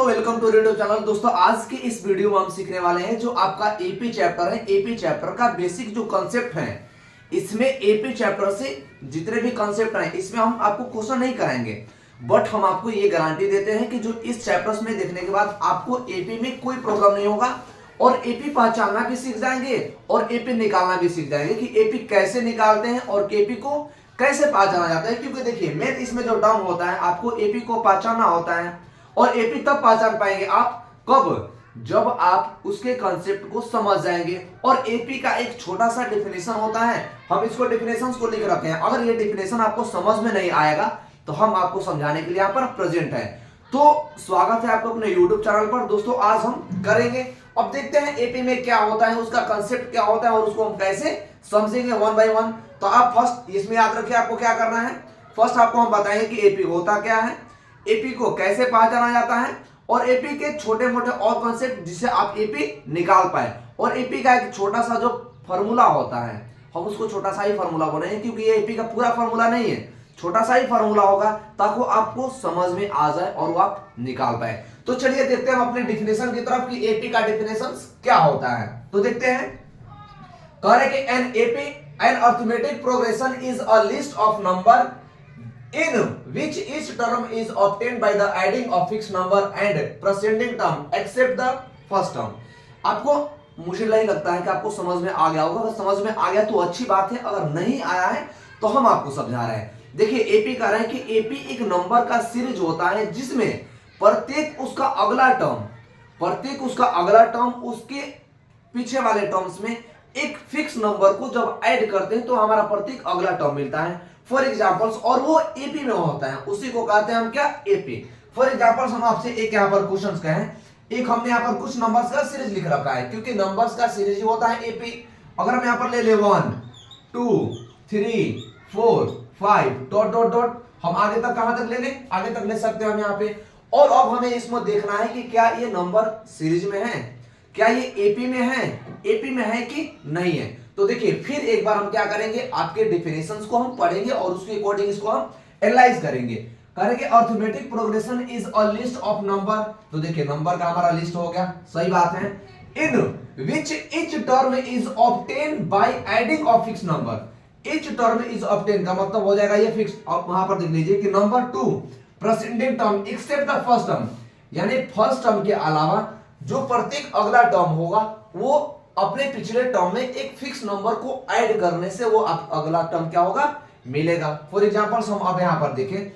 Welcome to YouTube channel. दोस्तों आज के इस वीडियो में हम सीखने वाले हैं जो आपका एपी चैप्टर है। एपी चैप्टर का बेसिक जो कॉन्सेप्ट है, इसमें एपी चैप्टर से जितने भी कॉन्सेप्ट हैं इसमें हम आपको क्वेश्चन नहीं कराएंगे, बट हम आपको ये गारंटी देते हैं कि जो इस चैप्टर्स में देखने के बाद आपको एपी में कोई प्रॉब्लम नहीं होगा और एपी पहचानना भी सीख जाएंगे और एपी निकालना भी सीख जाएंगे कि एपी कैसे निकालते हैं और एपी को कैसे पहचाना जाता है। क्योंकि देखिए मेन इसमें जो टर्म होता है, आपको एपी को पहचानना होता है और एपी तब पहचान पाएंगे आप कब, जब आप उसके कॉन्सेप्ट को समझ जाएंगे। और एपी का एक छोटा सा डिफिनेशन होता है, हम इसको डिफिनेशंस को लिख रखे हैं। अगर ये डिफिनेशन आपको समझ में नहीं आएगा तो हम आपको समझाने के लिए यहाँ पर प्रेजेंट है। तो स्वागत है आपको अपने YouTube चैनल पर। दोस्तों आज हम करेंगे, अब देखते हैं एपी में क्या होता है, उसका कंसेप्ट क्या होता है और उसको हम कैसे समझेंगे वन बाय वन। तो आप फर्स्ट इसमें याद रखिए आपको क्या करना है। फर्स्ट आपको हम बताएंगे कि एपी होता क्या है, एपी को कैसे पहचाना जाता है और एपी के छोटे मोटे और कॉन्सेप्ट जिससे आप एपी निकाल पाए। और एपी का एक छोटा सा जो फॉर्मूला होता है, हम उसको छोटा सा ही फॉर्मूला बोलेंगे क्योंकि ये एपी का पूरा फॉर्मूला नहीं है, छोटा सा ही फॉर्मूला होगा ताकि आपको समझ में आ जाए और वो आप निकाल पाए। तो चलिए देखते हैं हम अपने डिफिनेशन की तरफ कि एपी का डिफिनेशन क्या होता है। तो देखते हैं, कह रहे कि an AP an arithmetic progression is a list of number in which each term is obtained by the adding of fixed number and preceding term except the first term। आपको मुझे नहीं लगता है कि आपको समझ में आ गया होगा। अगर समझ में आ गया तो अच्छी बात है, अगर नहीं आया है तो हम आपको समझा रहे हैं। देखिए एपी कह रहे हैं कि एपी एक नंबर का सीरीज होता है जिसमें प्रत्येक उसका अगला टर्म उसके पीछे वाले टर्म्स में एक फिक्स नंबर को जब ऐड करते हैं तो हमारा प्रत्येक अगला टर्म मिलता है। फॉर एग्जाम्पल्स, और वो एपी में होता है, उसी को कहते हैं हम क्या, एपी। फॉर एग्जाम्पल्स हम आपसे एक यहाँ पर क्वेश्चन कहें, एक हमने यहाँ पर कुछ नंबर्स का सीरीज लिख रखा है क्योंकि नंबर्स का सीरीज होता है एपी। अगर हम यहाँ पर ले ले 1 2 3 4 5 डॉट डॉट डॉट, हम आगे तक कहां तक ले ले, आगे तक ले सकते हैं हम यहाँ पे। और अब हमें इसमें देखना है कि क्या ये नंबर सीरीज में है, क्या ये एपी में है कि नहीं है। तो देखिए फिर एक बार हम क्या करेंगे, आपके डिफिनेशंस को हम पढ़ेंगे और उसके अकॉर्डिंग इसको हम एनालाइज करेंगे। करेंगे arithmetic progression is a list of number. तो देखिए नंबर का हमारा लिस्ट हो गया, सही बात है। In which each term is obtain by adding of fix number. Each term is obtain का मतलब हो जाएगा ये फिक्स। अब वहां पर देख लीजिए कि number 2 president term except the first term, यानी फर्स्ट टर्म के अलावा जो प्रत्येक अगला टर्म होगा वो अपने पिछले टर्म में एक फिक्स नंबर को ऐड करने से वो अगला टर्म क्या होगा, मिलेगा। फॉर एग्जांपल हम अब यहां पर देखें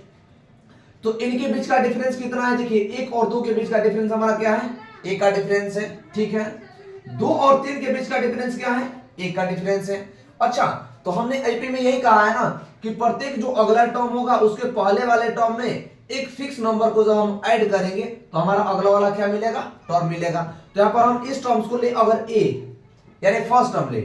तो इनके बीच का डिफरेंस कितना है। देखिए 1 और 2 के बीच का डिफरेंस हमारा क्या है, 1 का डिफरेंस है, ठीक है। 2 और 3 के बीच का डिफरेंस क्या है, 1 का डिफरेंस है। अच्छा, तो हमने एपी में यही कहा है ना कि प्रत्येक जो अगला टर्म होगा उसके पहले वाले टर्म में एक फिक्स नंबर को जब हम ऐड करेंगे तो हमारा अगला वाला क्या मिलेगा, टर्म मिलेगा। तो यहां पर हम इस टर्म्स को ले, अगर ए यानी फर्स्ट टर्म ले,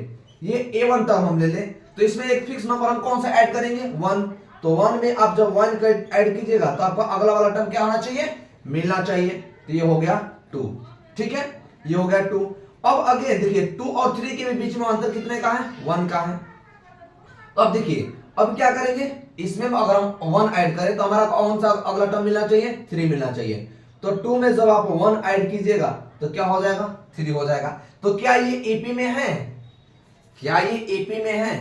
ये a1 टर्म हम ले ले तो इसमें एक फिक्स नंबर हम कौन सा ऐड करेंगे, 1। तो 1 में आप जब 1 ऐड कीजिएगा तो आपका अगला वाला टर्म क्या होना चाहिए, मिलना चाहिए। तो ये हो गया 2, ठीक है, ये हो गया 2। अब अगेन देखिए 2 और 3 के बीच में अंतर कितने का है, 1 का है। अब देखिए अब क्या करेंगे, इसमें अगर हम 1 ऐड करें तो हमारा कौन सा अगला टर्म मिलना चाहिए, 3 मिलना चाहिए। तो 2 में जब आप 1 ऐड कीजिएगा तो क्या हो जाएगा, 3 हो जाएगा। तो क्या ये एपी में है, क्या ये एपी में है,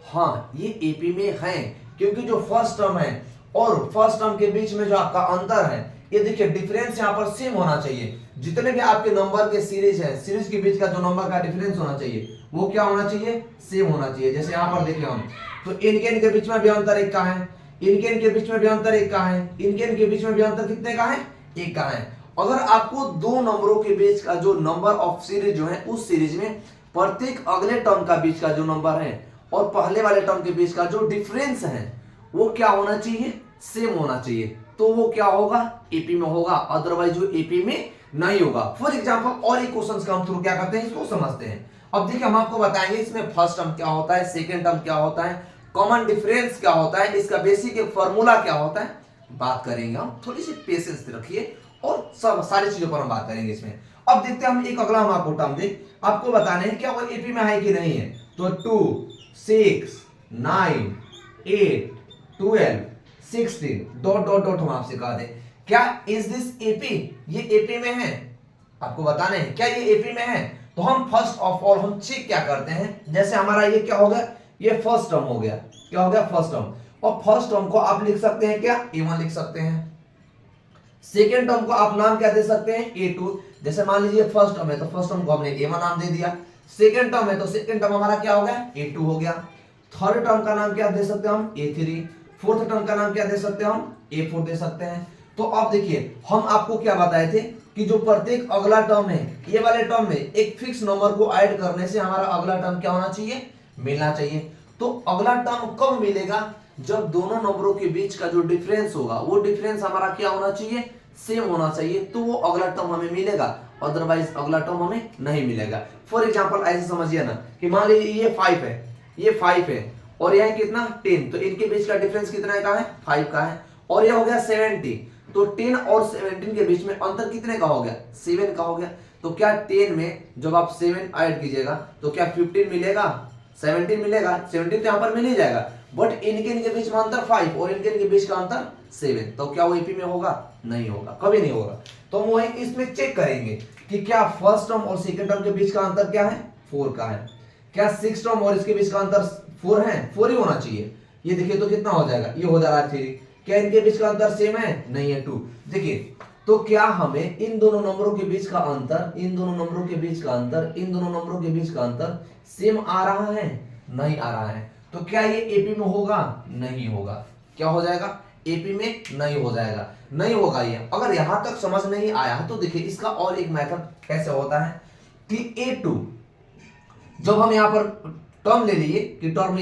हाँ ये एपी में है क्योंकि जो फर्स्ट टर्म है और फर्स्ट टर्म के बीच में जो आपका अंतर है, ये देखिए डिफरेंस यहाँ पर सेम होना चाहिए। जितने भी आपके नंबर के सीरीज है, सीरीज के बीच का जो नंबर का डिफरेंस होना चाहिए वो क्या होना चाहिए, सेम होना चाहिए। जैसे यहाँ पर देखिए हम तो इनके बीच में भी अंतर 1 का है, इनके बीच में भी अंतर 1 का है, इनके बीच में भी अंतर कितने का है, 1 का है। अगर आपको दो नंबरों के बीच का जो नंबर ऑफ सीरीज जो है उस सीरीज में प्रत्येक अगले टर्म का बीच का जो नंबर है और पहले वाले टर्म के बीच का जो डिफरेंस है वो क्या होना चाहिए, सेम होना चाहिए, तो वो क्या होगा, एपी में होगा, अदरवाइज वो एपी में नहीं होगा। फॉर एग्जांपल और एक क्वेश्चन का हम थ्रू क्या करते हैं, इसको समझते हैं। अब देखिए हम आपको बताएंगे इसमें फर्स्ट टर्म क्या होता है, सेकेंड टर्म क्या होता है, कॉमन डिफरेंस क्या होता है, इसका बेसिक एक फॉर्मूला क्या होता है, बात करेंगे हम। थोड़ी सी पेशेंस रखिए और सब सारी चीजों पर हम बात करेंगे इसमें। अब देखते हैं हम एक अगला हम आपको टर्म दे, आपको बताने हैं क्या वो एपी में है कि नहीं है। तो 2 6 9 8 12 16 डॉट डॉट डॉट हम आपसे कहा दे क्या इज दिस एपी, ये एपी में है, आपको बताना है क्या ये एपी में है। तो हम फर्स्ट ऑफ ऑल हम चेक क्या करते हैं, जैसे हमारा ये क्या हो गया, ये फर्स्ट टर्म हो गया, क्या हो गया फर्स्ट टर्म, और फर्स्ट टर्म को आप लिख सकते हैं क्या a1 लिख सकते हैं। सेकेंड टर्म को आप नाम क्या दे सकते हैं a2, जैसे मान लीजिए फर्स्ट टर्म है तो फर्स्ट टर्म को हमने a1 नाम दे दिया, सेकेंड टर्म है तो सेकेंड टर्म हमारा क्या हो गया a2 हो गया, थर्ड टर्म का नाम क्या दे सकते हैं हम a3, फोर्थ टर्म का नाम क्या दे सकते हैं हम a4 दे सकते हैं। तो अब देखिए हम आपको क्या बताए थे कि जो प्रत्येक अगला टर्म है, ये वाले टर्म में एक फिक्स नंबर को ऐड करने से हमारा अगला टर्म क्या होना चाहिए, मिलना चाहिए। तो अगला टर्म कब मिलेगा, जब दोनों नंबरों के बीच का जो डिफरेंस होगा वो डिफरेंस हमारा क्या होना चाहिए, सेम होना चाहिए, तो वो अगला टर्म हमें मिलेगा, अदरवाइज अगला टर्म हमें नहीं मिलेगा। फॉर एग्जांपल ऐसे समझिए ना कि मान लीजिए ये 5 है, ये 5 है और यह कितना 10, तो इनके बीच का डिफरेंस कितना का है 5 का है, और यह हो गया 70, तो 10 और 17 के बीच में अंतर कितने का हो गया 7 का हो गया। तो क्या 10 में जब आप 7 ऐड कीजिएगा तो क्या 15 मिलेगा, 17 मिलेगा, 17 तो यहाँ पर मिल ही जाएगा, बट इनके बीच में अंतर 5 और इनके बीच का अंतर 7, तो क्या वो एपी में होगा, नहीं होगा, कभी नहीं होगा। तो हम वही इसमें चेक करेंगे कि क्या फर्स्ट टर्म और सेकंड टर्म के बीच का अंतर क्या है 4 का है, क्या सिक्स टर्म और इसके बीच का अंतर 4 है, 4 ही होना चाहिए। ये देखिए तो कितना हो जाएगा, ये हो जा रहा है 3, क्या इनके बीच का अंतर सेम है, नहीं है 2। देखिए तो क्या हमें इन दोनों नंबरों के बीच का अंतर, इन दोनों नंबरों के बीच का अंतर, इन दोनों नंबरों के बीच का अंतर सेम आ रहा है, नहीं आ रहा है, तो क्या ये एपी में होगा, नहीं होगा, क्या हो जाएगा एपी में नहीं हो जाएगा, नहीं होगा ये। अगर यहां तक समझ नहीं आया तो देखिए इसका और एक मेथड कैसे होता है कि a2 जब हम यहां पर टर्म ले लिए कि टर्म